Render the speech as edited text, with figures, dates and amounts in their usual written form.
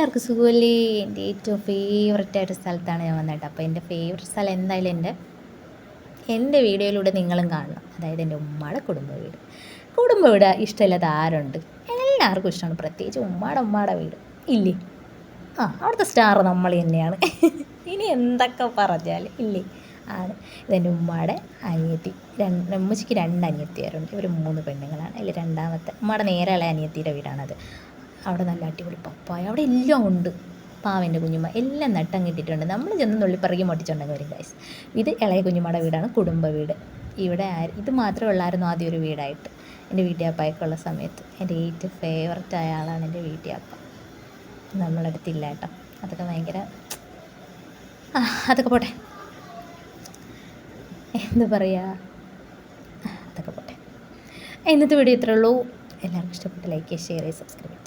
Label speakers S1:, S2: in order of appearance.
S1: എല്ലാവർക്കും സുഖമല്ലേ? എൻ്റെ ഏറ്റവും ഫേവററ്റ് ആയിട്ട് സ്ഥലത്താണ് ഞാൻ വന്നിട്ട്. അപ്പോൾ എൻ്റെ ഫേവററ്റ് സ്ഥലം എന്തായാലും എൻ്റെ വീഡിയോയിലൂടെ നിങ്ങളും കാണണം. അതായത് എൻ്റെ ഉമ്മയുടെ കുടുംബ വീട് ഇഷ്ടമില്ലാത്ത ആരുണ്ട്? എല്ലാവർക്കും ഇഷ്ടമാണ്, പ്രത്യേകിച്ച് ഉമ്മയുടെ വീട് ഇല്ലേ? അവിടുത്തെ സ്റ്റാർ നമ്മൾ തന്നെയാണ്. ഇനി എന്തൊക്കെ പറഞ്ഞാൽ ഇല്ലേ ആണ്. ഇതെൻ്റെ ഉമ്മയുടെ അനിയത്തി. ഉമ്മച്ചിക്ക് 2 അനിയത്തിമാരുണ്ട്. ഇവർ 3 പെണ്ണുങ്ങളാണ്. അതിൽ രണ്ടാമത്തെ ഉമ്മയുടെ നേരെയുള്ള അനിയത്തിയുടെ വീടാണത്. അവിടെ നല്ല അടിപൊളി പപ്പായ, അവിടെ എല്ലാം ഉണ്ട്. പാവൻ്റെ കുഞ്ഞുമ്മ എല്ലാം നട്ടങ്ങിട്ടിട്ടുണ്ട്. നമ്മൾ ചെന്ന് നുള്ളിപ്പറകി മുട്ടിച്ചുണ്ടെങ്കിൽ വരും ഗൈസ്. ഇത് ഇളയ കുഞ്ഞുമ്മയുടെ വീടാണ്, കുടുംബ വീട്. ഇവിടെ ഇത് മാത്രമേ ഉള്ളായിരുന്നു ആദ്യം ഒരു വീടായിട്ട്. എൻ്റെ വീട്ടിയപ്പായൊക്കെ ഉള്ള സമയത്ത് എൻ്റെ ഏറ്റവും ഫേവററ്റ് ആയ ആളാണ് എൻ്റെ വീട്ടിയപ്പ. നമ്മളടുത്തില്ല കേട്ടോ, അതൊക്കെ ഭയങ്കര അതൊക്കെ പോട്ടെ, എന്താ പറയുക, അതൊക്കെ പോട്ടെ. ഇന്നത്തെ വീഡിയോ ഇത്രേ ഉള്ളൂ. എല്ലാവർക്കും ഇഷ്ടപ്പെട്ട ലൈക്ക് ചെയ്യുക, ഷെയർ ചെയ്യുക, സബ്സ്ക്രൈബ് ചെയ്യുക.